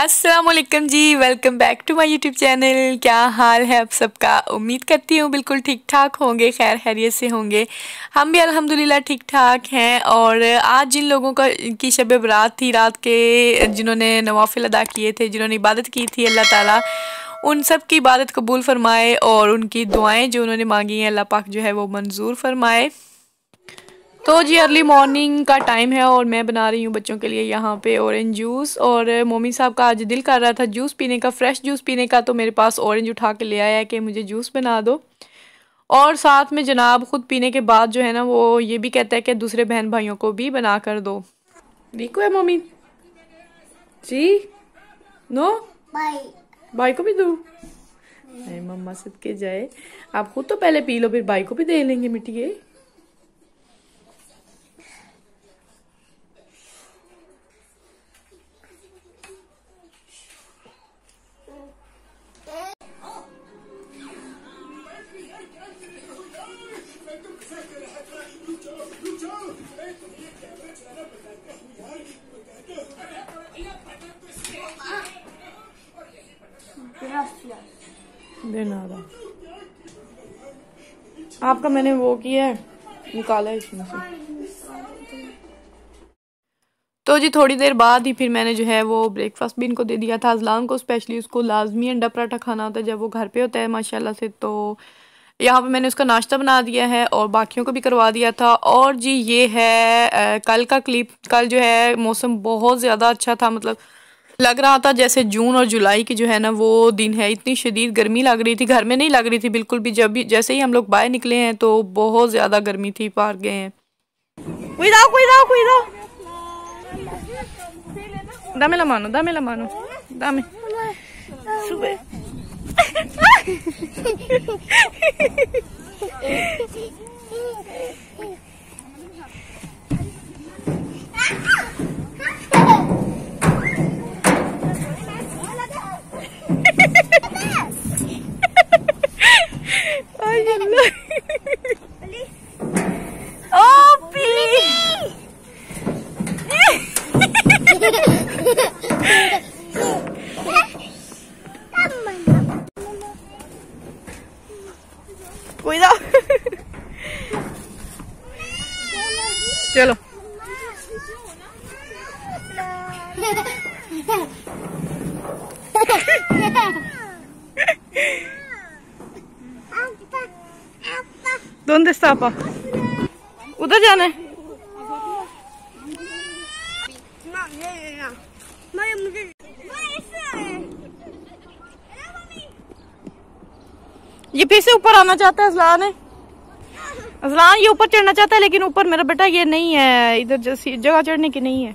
अस्सलामुअलैकुम जी, welcome back to my YouTube channel. क्या हाल है आप सबका? उम्मीद करती हूँ बिल्कुल ठीक ठाक होंगे, खैर खैरियत से होंगे। हम भी अल्हम्दुलिल्लाह ठीक ठाक हैं। और आज जिन लोगों की शब बरात थी, रात के जिन्होंने नवाफिल अदा किए थे, जिन्होंने इबादत की थी, अल्लाह ताला उन सब की इबादत कबूल फरमाए और उनकी दुआएं जो उन्होंने मांगी हैं अल्लाह पाक जो है वो मंजूर फरमाए। तो जी अर्ली मॉर्निंग का टाइम है और मैं बना रही हूँ बच्चों के लिए यहाँ पे ऑरेंज जूस। और मोमी साहब का आज दिल कर रहा था जूस पीने का, फ्रेश जूस पीने का, तो मेरे पास ऑरेंज उठा के ले आया है कि मुझे जूस बना दो। और साथ में जनाब खुद पीने के बाद जो है ना वो ये भी कहता है कि दूसरे बहन भाइयों को भी बना कर दो। देखो है मोमी जी, नो भाई को भी दो। मम्मा सदके जाए, आप खुद तो पहले पी लो, फिर भाई को भी दे लेंगे मिट्टी। आपका मैंने वो किया है, निकाला है इसमें से। तो जी थोड़ी देर बाद ही फिर मैंने जो है वो ब्रेकफास्ट भी इनको दे दिया था। अज़लान को स्पेशली उसको लाजमी अंडा पराठा खाना होता है जब वो घर पे होता है माशाल्लाह से। तो यहाँ पे मैंने उसका नाश्ता बना दिया है और बाकियों को भी करवा दिया था। और जी ये है कल का क्लिप। कल जो है मौसम बहुत ज़्यादा अच्छा था, मतलब लग रहा था जैसे जून और जुलाई की जो है ना वो दिन है। इतनी शदीद गर्मी लग रही थी, घर में नहीं लग रही थी बिल्कुल भी। जब भी जैसे ही हम लोग बाहर निकले हैं तो बहुत ज़्यादा गर्मी थी, पार गए हैं। दामे ला मानो, दामे ला मानो, दामे सुबह चलो ¿Dónde está papá? उधर जाना है। ये फिर से ऊपर आना चाहता है अज़लान है। अज़लान ये ऊपर चढ़ना चाहता है लेकिन ऊपर मेरा बेटा ये नहीं है, इधर जगह चढ़ने की नहीं है।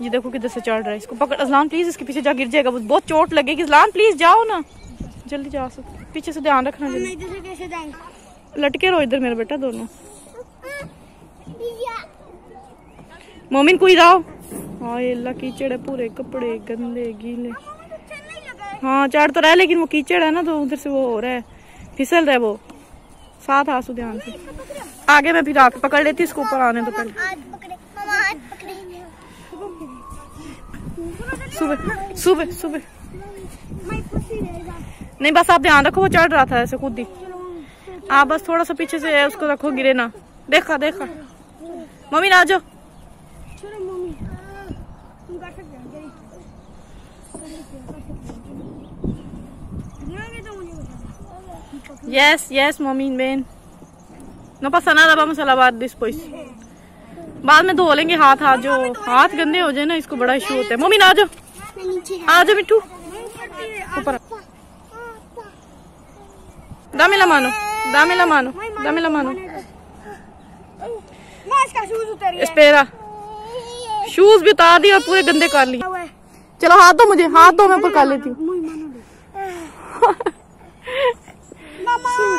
ये देखो किधर से चढ़ रहा है, इसको पकड़ अज़लान प्लीज, इसके पीछे जा, गिर जाएगा, बहुत चोट लगेगी। अज़लान प्लीज जाओ ना, जल्दी जा सकते, पीछे से ध्यान रखना। लटके रहो इधर मेरा बेटा दोनों। मोमिन कोई जाओ। हाय अल्लाह कीचड़ है, पूरे कपड़े गंदे गीले। हाँ चढ़ तो रहा है लेकिन वो कीचड़ है ना तो उधर से वो हो रहा है, फिसल रहा है वो। साथ आंसू ध्यान से आगे मैं फिर आके पकड़ लेती इसको, ऊपर आने तो पहले। सुबह सुबह सुबह नहीं, बस आप ध्यान रखो, वो चढ़ रहा था ऐसे खुद ही। आप बस थोड़ा सा पीछे से उसको रखो, गिरे ना। देखा देखा मम्मी आ जाओ। Yes, yes, mami, ven. No pasa nada, vamos a lavar después. बाद में धो लेंगे हाथ। जो हाथ गंदे हो जाए ना इसको बड़ा इशू होता है। मम्मी आ जाओ, आ जाओ मिट्टू ऊपर। दामिला मानो, दामिला मानो, दामिला मानो। स्पेरा शूज भी उतार दिए और पूरे गंदे कर लिए। चलो हाथ दो मुझे, हाथ दो, मैं ऊपर कर लेती हूँ।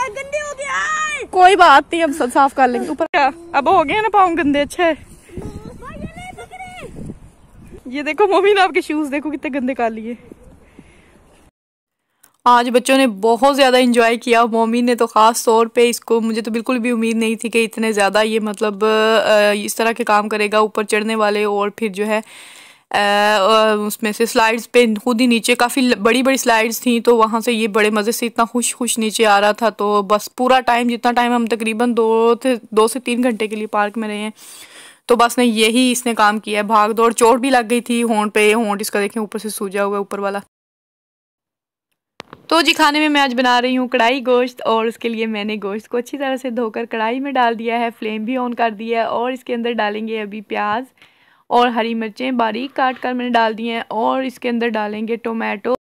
गंदे हो गया। कोई बात नहीं, हम सब साफ कर लेंगे ऊपर। अब हो गए ना पाँव गंदे। अच्छा है, ये देखो मम्मी ने आपके शूज देखो कितने गंदे कर लिए। आज बच्चों ने बहुत ज़्यादा इंजॉय किया, मम्मी ने तो ख़ास तौर पे इसको, मुझे तो बिल्कुल भी उम्मीद नहीं थी कि इतने ज़्यादा ये मतलब इस तरह के काम करेगा, ऊपर चढ़ने वाले और फिर जो है उसमें से स्लाइड्स पे खुद ही नीचे काफ़ी बड़ी बड़ी स्लाइड्स थी, तो वहाँ से ये बड़े मज़े से इतना खुश नीचे आ रहा था। तो बस पूरा टाइम, जितना टाइम हम तकरीबन 2 से 3 घंटे के लिए पार्क में रहे हैं, तो बस ने यही इसने काम किया है, भाग दौड़। चोट भी लग गई थी होंठ पे, होंठ इसका देखें ऊपर से सूजा हुआ है ऊपर वाला। तो जी खाने में मैं आज बना रही हूँ कढ़ाई गोश्त, और उसके लिए मैंने गोश्त को अच्छी तरह से धोकर कढ़ाई में डाल दिया है, फ्लेम भी ऑन कर दिया है, और इसके अंदर डालेंगे अभी प्याज और हरी मिर्चें बारीक काट कर मैंने डाल दी हैं, और इसके अंदर डालेंगे टोमेटो,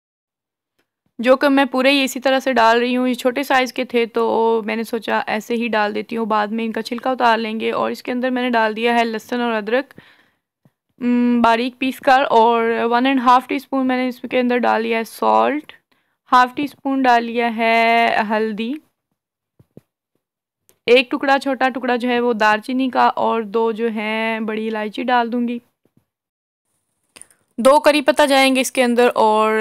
जो कि मैं पूरे ही इसी तरह से डाल रही हूँ। ये छोटे साइज़ के थे तो मैंने सोचा ऐसे ही डाल देती हूँ, बाद में इनका छिलका उतार लेंगे। और इसके अंदर मैंने डाल दिया है लहसुन और अदरक बारीक पीस कर, और 1.5 टीस्पून मैंने इसके अंदर डाल दिया है सॉल्ट, 1/2 टीस्पून डाल लिया है हल्दी, 1 टुकड़ा छोटा टुकड़ा जो है वो दालचीनी का, और 2 जो है बड़ी इलायची डाल दूंगी, 2 करी पत्ता जाएंगे इसके अंदर, और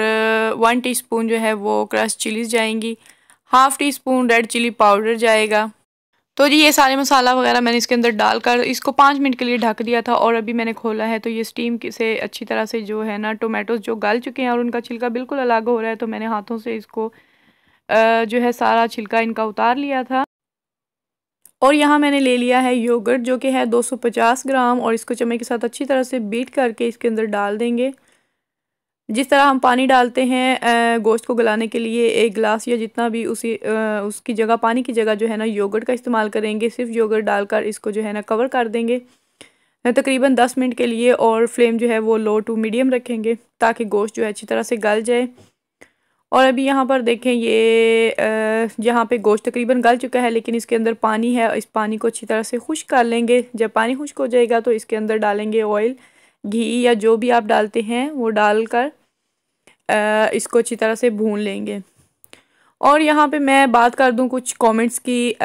1 टीस्पून जो है वो क्रश चिलीज जाएंगी, 1/2 टीस्पून रेड चिली पाउडर जाएगा। तो जी ये सारे मसाला वगैरह मैंने इसके अंदर डालकर इसको 5 मिनट के लिए ढक दिया था, और अभी मैंने खोला है तो ये स्टीम से अच्छी तरह से जो है ना टोमेटोज जो गल चुके हैं और उनका छिलका बिल्कुल अलग हो रहा है, तो मैंने हाथों से इसको जो है सारा छिलका इनका उतार लिया था। और यहाँ मैंने ले लिया है योगर्ट जो कि है 250 ग्राम, और इसको चम्मच के साथ अच्छी तरह से बीट करके इसके अंदर डाल देंगे। जिस तरह हम पानी डालते हैं गोश्त को गलाने के लिए 1 गिलास या जितना भी, उसकी जगह, पानी की जगह जो है ना योगर्ट का इस्तेमाल करेंगे। सिर्फ योगर्ट डालकर इसको जो है ना कवर कर देंगे तकरीबन 10 मिनट के लिए, और फ्लेम जो है वो लो टू मीडियम रखेंगे ताकि गोश्त जो है अच्छी तरह से गल जाए। और अभी यहाँ पर देखें ये जहाँ पे गोश्त तकरीबन गल चुका है, लेकिन इसके अंदर पानी है, इस पानी को अच्छी तरह से खुश्क कर लेंगे। जब पानी खुश्क हो जाएगा तो इसके अंदर डालेंगे ऑयल, घी या जो भी आप डालते हैं वो डालकर इसको अच्छी तरह से भून लेंगे। और यहाँ पे मैं बात कर दूँ कुछ कमेंट्स की,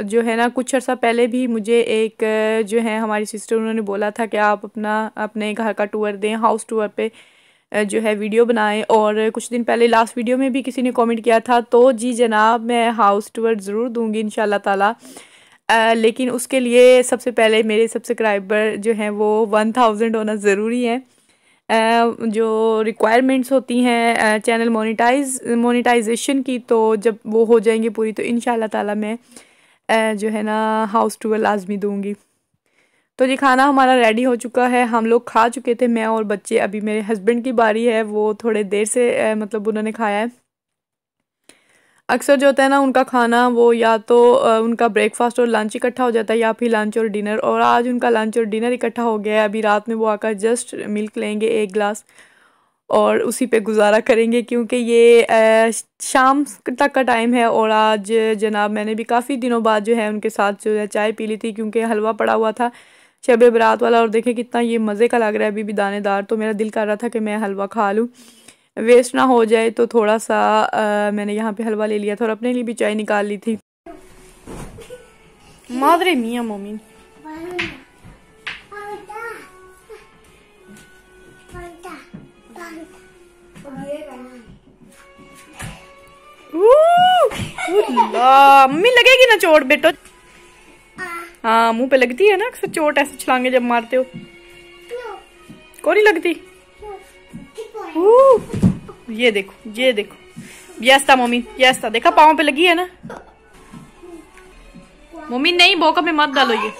जो है ना कुछ अर्सा पहले भी मुझे एक जो है हमारी सिस्टर, उन्होंने बोला था कि आप अपने घर का टूर दें, हाउस टूर पे जो है वीडियो बनाएं। और कुछ दिन पहले लास्ट वीडियो में भी किसी ने कमेंट किया था, तो जी जनाब मैं हाउस टूर ज़रूर दूंगी इंशाल्लाह ताला, लेकिन उसके लिए सबसे पहले मेरे सब्सक्राइबर जो हैं वो 1000 होना ज़रूरी है। जो रिक्वायरमेंट्स होती हैं चैनल मोनेटाइजेशन की, तो जब वो हो जाएंगी पूरी तो इंशाल्लाह ताला मैं जो है ना हाउस टूर लाजमी दूंगी। तो जी खाना हमारा रेडी हो चुका है, हम लोग खा चुके थे, मैं और बच्चे। अभी मेरे हस्बैंड की बारी है, वो थोड़े देर से मतलब उन्होंने खाया है। अक्सर जो होता है ना उनका खाना वो या तो उनका ब्रेकफास्ट और लंच इकट्ठा हो जाता है, या फिर लंच और डिनर, और आज उनका लंच और डिनर इकट्ठा हो गया है। अभी रात में वो आकर जस्ट मिल्क लेंगे 1 गिलास, और उसी पे गुजारा करेंगे, क्योंकि ये शाम तक का टाइम है। और आज जनाब मैंने भी काफ़ी दिनों बाद जो है उनके साथ जो है चाय पी ली थी, क्योंकि हलवा पड़ा हुआ था शब बारात वाला, और देखें कितना ये मज़े का लग रहा है अभी भी दानेदार। तो मेरा दिल कर रहा था कि मैं हलवा खा लूँ, वेस्ट ना हो जाए, तो थोड़ा सा मैंने यहाँ पे हलवा ले लिया था, और अपने लिए भी चाय निकाल ली थी। मादरे मियाँ मोमिन मम्मी लगेगी ना चोट बेटो? हाँ मुंह पे लगती है ना अक्सर चोट, ऐसे छलांगे जब मारते हो। को नहीं लगती? ये देखो ये देखो, यस्ता मोमिन यस्ता, देखा पाँव पे लगी है ना। मोमिन नहीं बोका में मत डालो ये,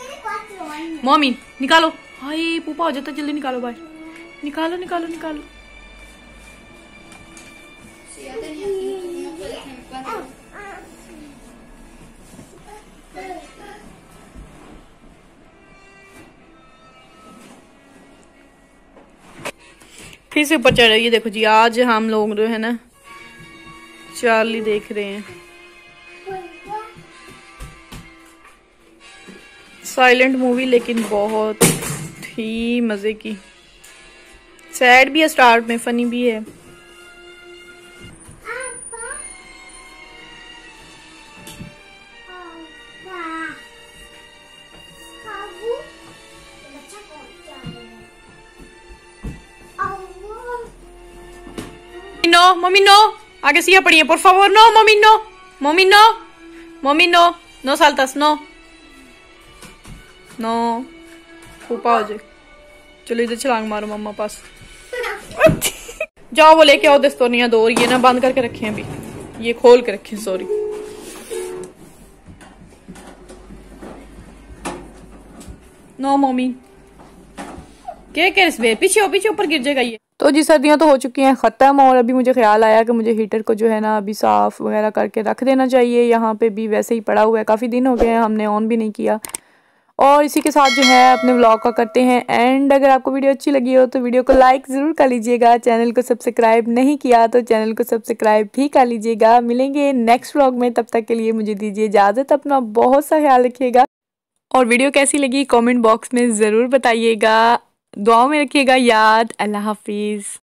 मोमिन निकालो। हाय पूपा हो जाता, जल्दी निकालो बाहर, निकालो निकालो निकालो। फिर से ऊपर चढ़ रही है। देखो जी आज हम लोग जो है ना चार्ली देख रहे हैं, साइलेंट मूवी, लेकिन बहुत ही मजे की। सैड भी है स्टार्ट में, फनी भी है। No mummy no, ¿A que siga poniendo? Por favor, no, mami, no. Mami, no. Mami, no. No saltas, no. No. फूफा हो जाए। चलो इधर छलांग मारो मम्मा पास। जाओ वो लेके आओ दस्तोनिया दो, और ये ना बंद करके रखे अभी, ये खोल के रखे, सॉरी। नो मम्मी क्या पीछे ऊपर गिर जाएगा ये। तो जी सर्दियाँ तो हो चुकी हैं ख़त्म, और अभी मुझे ख्याल आया कि मुझे हीटर को जो है ना अभी साफ़ वगैरह करके रख देना चाहिए। यहाँ पे भी वैसे ही पड़ा हुआ है, काफ़ी दिन हो गए हैं हमने ऑन भी नहीं किया। और इसी के साथ जो है अपने व्लॉग का करते हैं एंड। अगर आपको वीडियो अच्छी लगी हो तो वीडियो को लाइक ज़रूर कर लीजिएगा। चैनल को सब्सक्राइब नहीं किया तो चैनल को सब्सक्राइब भी कर लीजिएगा। मिलेंगे नेक्स्ट व्लॉग में, तब तक के लिए मुझे दीजिए इजाज़त। अपना बहुत सा ख्याल रखिएगा, और वीडियो कैसी लगी कमेंट बॉक्स में ज़रूर बताइएगा। दुआओं में रखिएगा याद। अल्लाह हाफिज़।